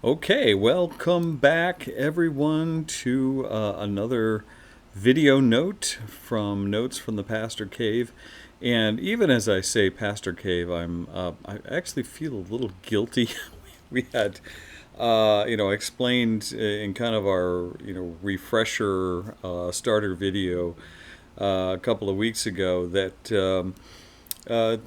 Okay, welcome back everyone to another video note from Notes from the Pastor Cave. And even as I say Pastor Cave, I actually feel a little guilty. We had explained in kind of our refresher starter video a couple of weeks ago that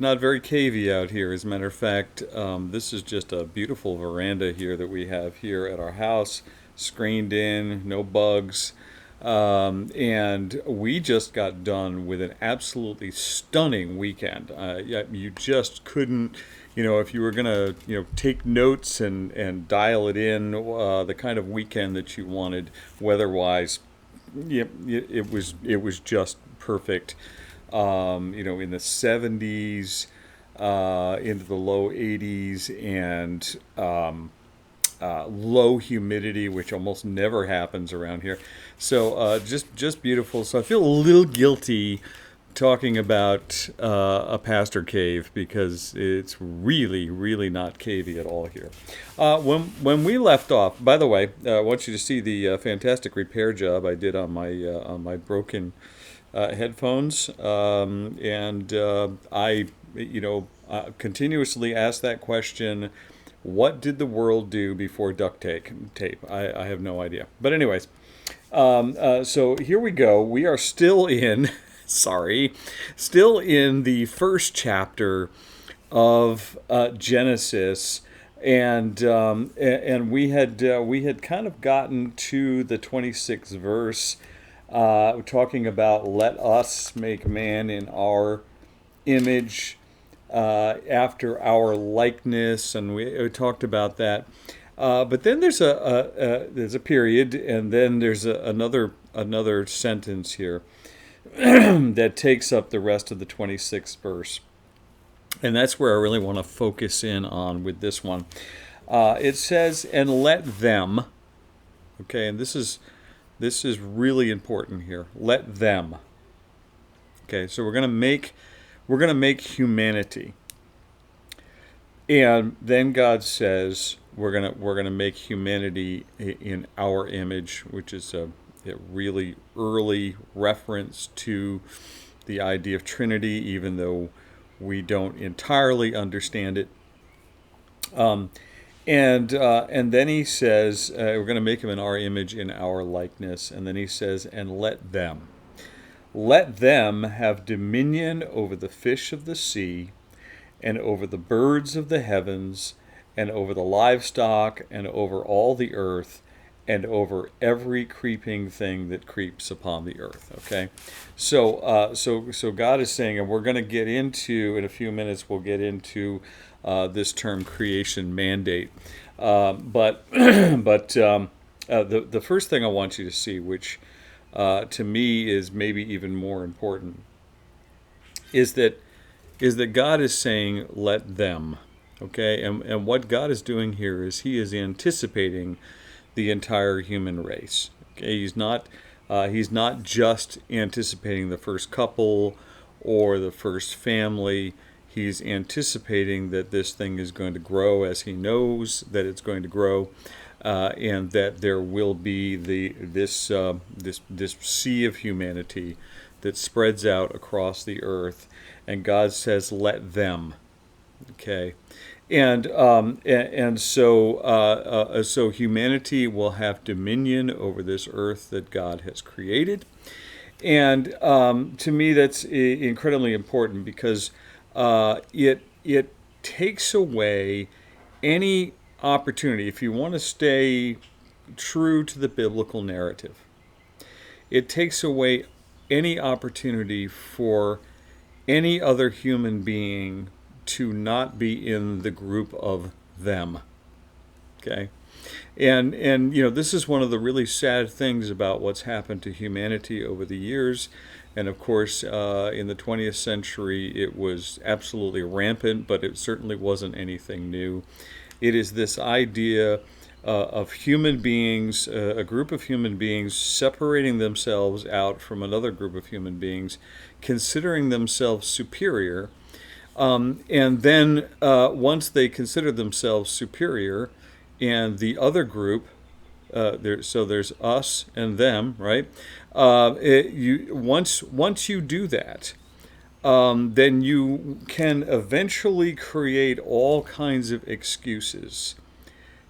not very cavey out here. As a matter of fact, this is just a beautiful veranda here that we have here at our house, screened in, no bugs. And we just got done with an absolutely stunning weekend. Yeah, you just couldn't, if you were going to, take notes and dial it in, the kind of weekend that you wanted weather-wise, yeah, it was just perfect. In the 70s, into the low 80s, and low humidity, which almost never happens around here. So just beautiful. So I feel a little guilty talking about a pastor cave because it's really, really not cavey at all here. When we left off, by the way, I want you to see the fantastic repair job I did on my broken headphones, and I, continuously ask that question: what did the world do before duct tape? I have no idea. But anyways, so here we go. We are still in, sorry, still in the first chapter of Genesis, and we had kind of gotten to the 26th verse, talking about let us make man in our image, after our likeness, and we talked about that. But then there's a period, and then there's another sentence here that takes up the rest of the 26th verse, and that's where I really want to focus in on with this one. It says, "And let them." Okay, and this is really important here. Let them. Okay, so we're gonna make humanity, and then God says we're gonna make humanity in our image, which is a really early reference to the idea of Trinity, even though we don't entirely understand it. And then he says, we're going to make him in our image, in our likeness. And then he says, and let them have dominion over the fish of the sea, and over the birds of the heavens, and over the livestock, and over all the earth, and over every creeping thing that creeps upon the earth. Okay, so God is saying, and we're going to get into in a few minutes. We'll get into this term creation mandate, but the first thing I want you to see, which to me is maybe even more important, is that God is saying, let them. Okay, and what God is doing here is He is anticipating the entire human race. Okay, He's not just anticipating the first couple or the first family. He's anticipating that this thing is going to grow, as He knows that it's going to grow, and that there will be this sea of humanity that spreads out across the earth. And God says, "Let them." Okay, and so humanity will have dominion over this earth that God has created. And to me, that's incredibly important because it takes away any opportunity. If you want to stay true to the biblical narrative, it takes away any opportunity for any other human being to not be in the group of them. Okay, and this is one of the really sad things about what's happened to humanity over the years. And of course, in the 20th century, it was absolutely rampant, but it certainly wasn't anything new. It is this idea of human beings, a group of human beings separating themselves out from another group of human beings, considering themselves superior. And then once they consider themselves superior, and the other group. So there's us and them, right? Once you do that, then you can eventually create all kinds of excuses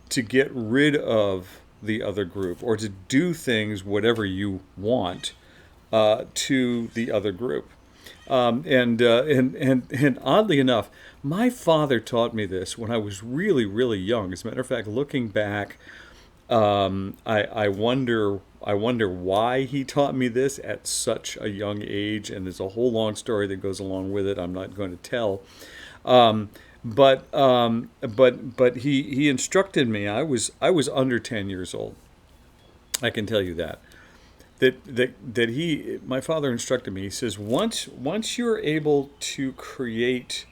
to get rid of the other group or to do things whatever you want to the other group. And oddly enough, my father taught me this when I was really, really young. As a matter of fact, looking back, I wonder why he taught me this at such a young age, and there's a whole long story that goes along with it. I'm not going to tell, but he instructed me. I was under 10 years old. I can tell you that. My father instructed me. He says once you're able to create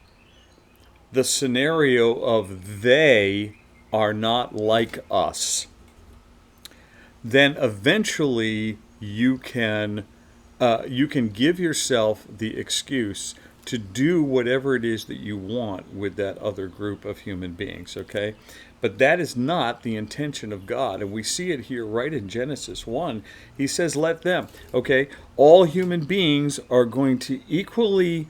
the scenario of they are not like us, then eventually you can give yourself the excuse to do whatever it is that you want with that other group of human beings, okay? But that is not the intention of God. And we see it here right in Genesis 1. He says, let them, okay? All human beings are going to equally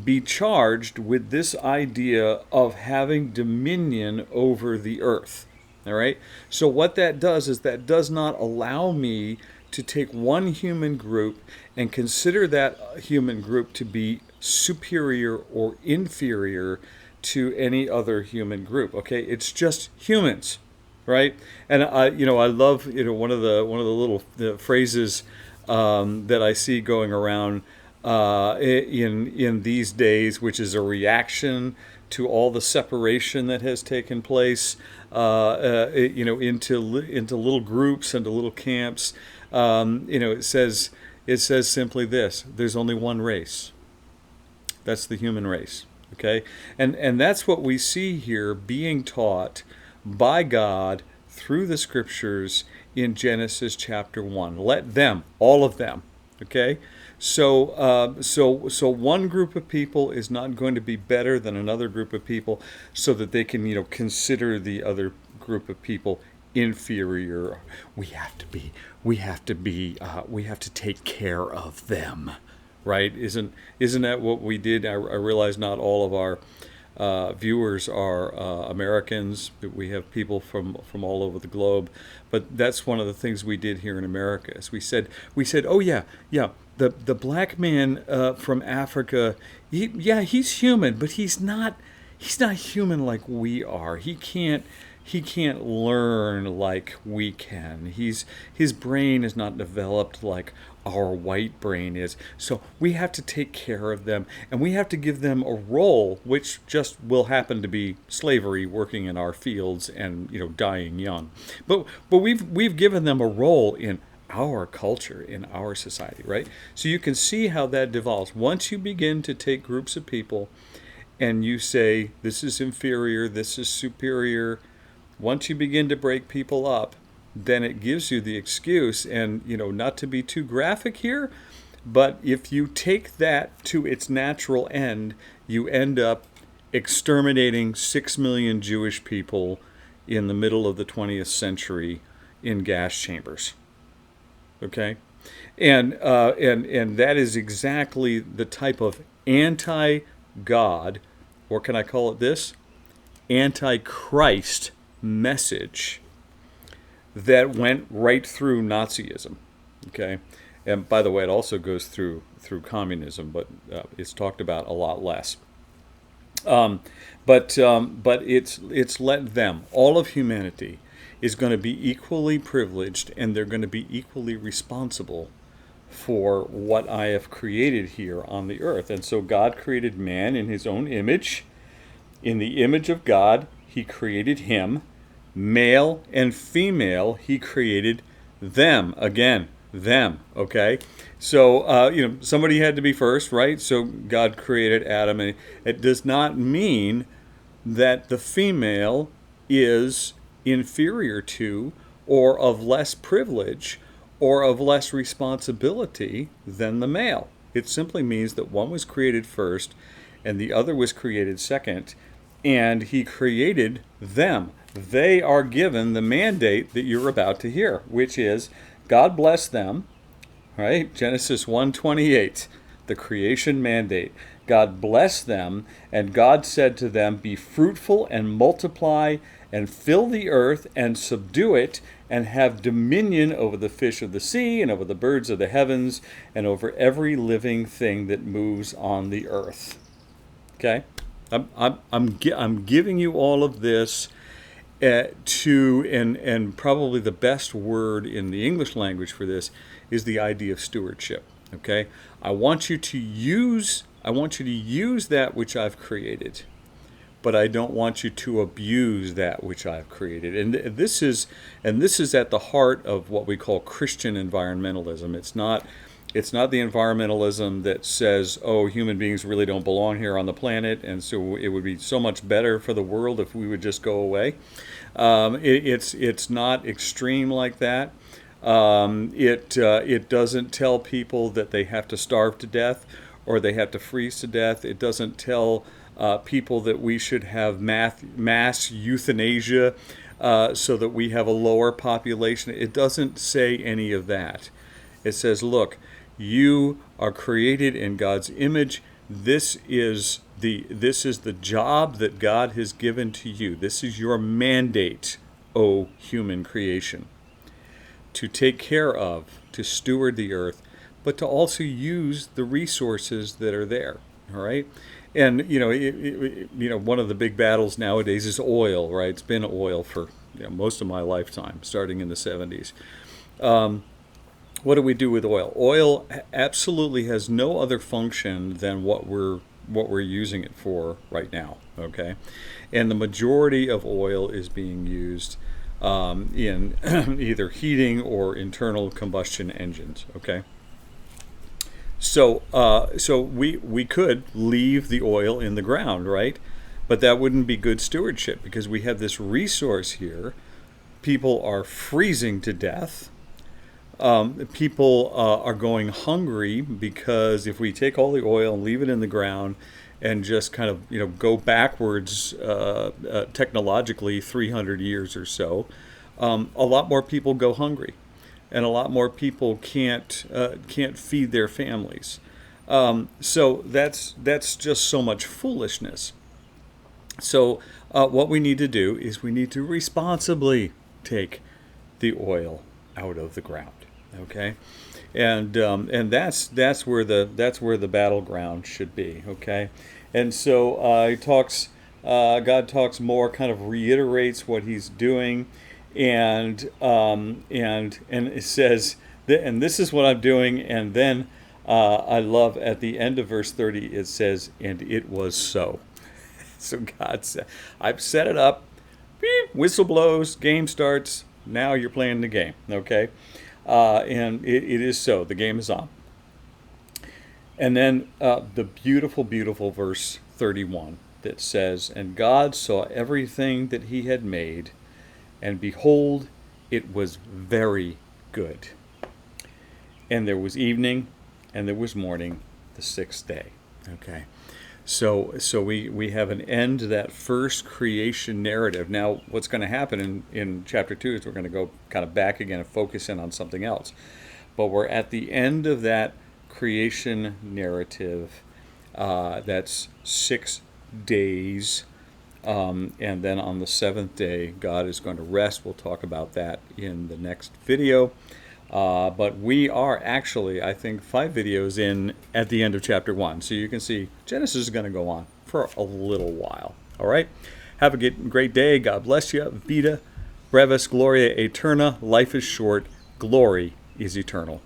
be charged with this idea of having dominion over the earth. All right? So what that does is that does not allow me to take one human group and consider that human group to be superior or inferior to any other human group. Okay? It's just humans, right? And I love one of the little phrases that I see going around in these days, which is a reaction to all the separation that has taken place, into little groups, into little camps. It says simply this: there's only one race. That's the human race. Okay, and that's what we see here being taught by God through the scriptures in Genesis chapter 1. Let them, all of them. Okay. So one group of people is not going to be better than another group of people, so that they can consider the other group of people inferior. We have to take care of them, right? Isn't that what we did? I realize not all of our viewers are Americans. We have people from all over the globe, but that's one of the things we did here in America. Is we said, oh yeah. The black man from Africa, he's human, but he's not human like we are. He can't learn like we can. His brain is not developed like our white brain is. So we have to take care of them, and we have to give them a role, which just will happen to be slavery, working in our fields and dying young. But we've given them a role in our culture, in our society, right? So you can see how that devolves. Once you begin to take groups of people and you say, this is inferior, this is superior, once you begin to break people up, then it gives you the excuse, and not to be too graphic here, but if you take that to its natural end, you end up exterminating 6 million Jewish people in the middle of the 20th century in gas chambers. Okay, and that is exactly the type of anti-God, or can I call it this, anti-Christ message that went right through Nazism. Okay, and by the way, it also goes through communism, but it's talked about a lot less. But it's let them, all of humanity, is going to be equally privileged, and they're going to be equally responsible for what I have created here on the earth. And so God created man in his own image. In the image of God, he created him. Male and female, he created them. Again, them, okay? So, somebody had to be first, right? So God created Adam, and it does not mean that the female is inferior to, or of less privilege, or of less responsibility than the male. It simply means that one was created first and the other was created second, and he created them. they are given the mandate that you're about to hear, which is God bless them, right? Genesis 1:28, the creation mandate. God blessed them, and God said to them, "Be fruitful and multiply and fill the earth and subdue it and have dominion over the fish of the sea and over the birds of the heavens and over every living thing that moves on the earth." Okay? I'm giving you all of this and probably the best word in the English language for this is the idea of stewardship. Okay? I want you to use that which I've created, but I don't want you to abuse that which I've created. And this is at the heart of what we call Christian environmentalism. It's not the environmentalism that says, oh, human beings really don't belong here on the planet, and so it would be so much better for the world if we would just go away. It's not extreme like that. It doesn't tell people that they have to starve to death or they have to freeze to death. It doesn't tell people that we should have mass euthanasia so that we have a lower population. It doesn't say any of that. It says, look, you are created in God's image. This is the job that God has given to you. This is your mandate, O human creation, to take care of, to steward the earth, but to also use the resources that are there. All right, and one of the big battles nowadays is oil. Right, it's been oil for most of my lifetime, starting in the 70s. What do we do with oil? Oil absolutely has no other function than what we're using it for right now. Okay, and the majority of oil is being used in either heating or internal combustion engines. Okay. So we could leave the oil in the ground, right? But that wouldn't be good stewardship because we have this resource here. People are freezing to death. People are going hungry because if we take all the oil and leave it in the ground and just kind of go backwards technologically 300 years or so, a lot more people go hungry. And a lot more people can't feed their families. So that's just so much foolishness. So what we need to do is we need to responsibly take the oil out of the ground. Okay, and that's where the battleground should be. Okay, and so God talks more, kind of reiterates what He's doing. And it says, and this is what I'm doing. And then I love at the end of verse 30, it says, and it was so. So God said, I've set it up. Beep, whistle blows, game starts. Now you're playing the game. Okay. And it is so. The game is on. And then the beautiful, beautiful verse 31 that says, and God saw everything that He had made, and behold, it was very good. And there was evening, and there was morning, the sixth day. Okay, so we have an end to that first creation narrative. Now, what's going to happen in chapter 2 is we're going to go kind of back again and focus in on something else. But we're at the end of that creation narrative. That's 6 days. And then on the seventh day, God is going to rest. We'll talk about that in the next video. But we are actually, I think, 5 videos in at the end of chapter 1. So you can see Genesis is going to go on for a little while. All right? Have a great day. God bless you. Vita brevis gloria aeterna. Life is short. Glory is eternal.